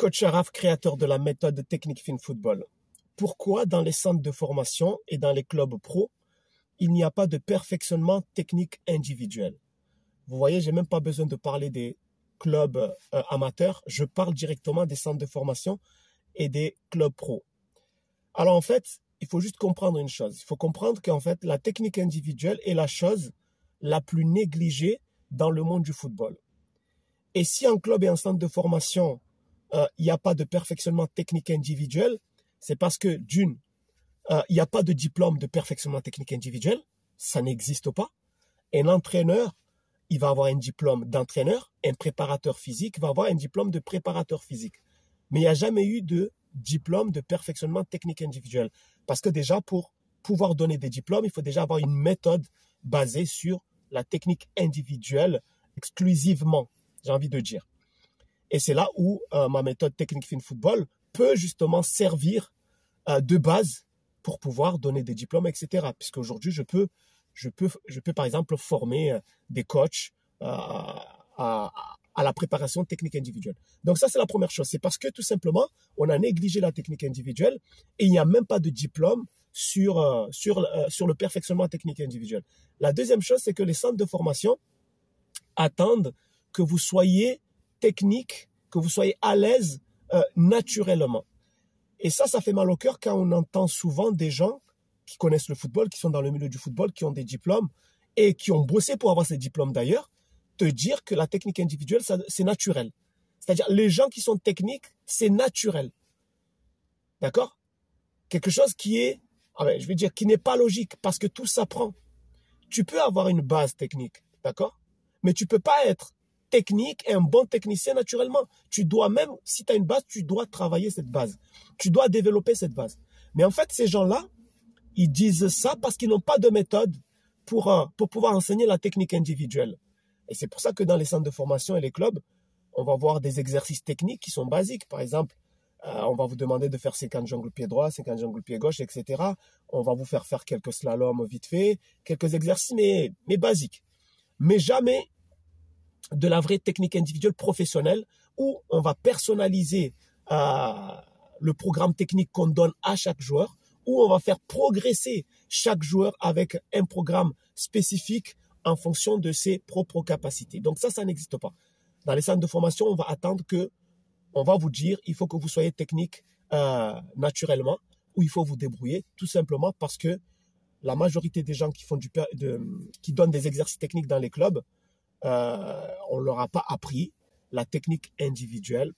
Coach Araf, créateur de la méthode technique Fin Football. Pourquoi dans les centres de formation et dans les clubs pro, il n'y a pas de perfectionnement technique individuel? Vous voyez, je n'ai même pas besoin de parler des clubs amateurs. Je parle directement des centres de formation et des clubs pro. Alors en fait, il faut juste comprendre une chose. Il faut comprendre qu'en fait, la technique individuelle est la chose la plus négligée dans le monde du football. Et si un club et un centre de formation, il n'y a pas de perfectionnement technique individuel, c'est parce que d'une, il n'y a pas de diplôme de perfectionnement technique individuel, ça n'existe pas. Un entraîneur, il va avoir un diplôme d'entraîneur, un préparateur physique va avoir un diplôme de préparateur physique. Mais il n'y a jamais eu de diplôme de perfectionnement technique individuel. Parce que déjà, pour pouvoir donner des diplômes, il faut déjà avoir une méthode basée sur la technique individuelle exclusivement, j'ai envie de dire. Et c'est là où ma méthode technique Fin Football peut justement servir de base pour pouvoir donner des diplômes, etc. Puisqu'aujourd'hui, je peux par exemple former des coachs à la préparation technique individuelle. Donc ça, c'est la première chose. C'est parce que tout simplement, on a négligé la technique individuelle et il n'y a même pas de diplôme sur le perfectionnement technique individuel. La deuxième chose, c'est que les centres de formation attendent que vous soyez technique, que vous soyez à l'aise naturellement. Et ça fait mal au cœur quand on entend souvent des gens qui connaissent le football, qui sont dans le milieu du football, qui ont des diplômes et qui ont bossé pour avoir ces diplômes d'ailleurs, te dire que la technique individuelle, c'est naturel. C'est-à-dire, les gens qui sont techniques, c'est naturel. D'accord? Quelque chose qui est, qui n'est pas logique parce que tout s'apprend. Tu peux avoir une base technique, d'accord? Mais tu peux pas être technique et un bon technicien naturellement. Tu dois même, si tu as une base, tu dois travailler cette base. Tu dois développer cette base. Mais en fait, ces gens-là, ils disent ça parce qu'ils n'ont pas de méthode pour pouvoir enseigner la technique individuelle. Et c'est pour ça que dans les centres de formation et les clubs, on va voir des exercices techniques qui sont basiques. Par exemple, on va vous demander de faire 50 jongles pied droit, 50 jongles pied gauche, etc. On va vous faire quelques slaloms vite fait, quelques exercices, mais basiques. Mais jamais de la vraie technique individuelle professionnelle où on va personnaliser le programme technique qu'on donne à chaque joueur, où on va faire progresser chaque joueur avec un programme spécifique en fonction de ses propres capacités. Donc ça n'existe pas. Dans les centres de formation, on va attendre on va vous dire, il faut que vous soyez technique naturellement, ou il faut vous débrouiller, tout simplement parce que la majorité des gens qui donnent des exercices techniques dans les clubs, on ne leur a pas appris la technique individuelle.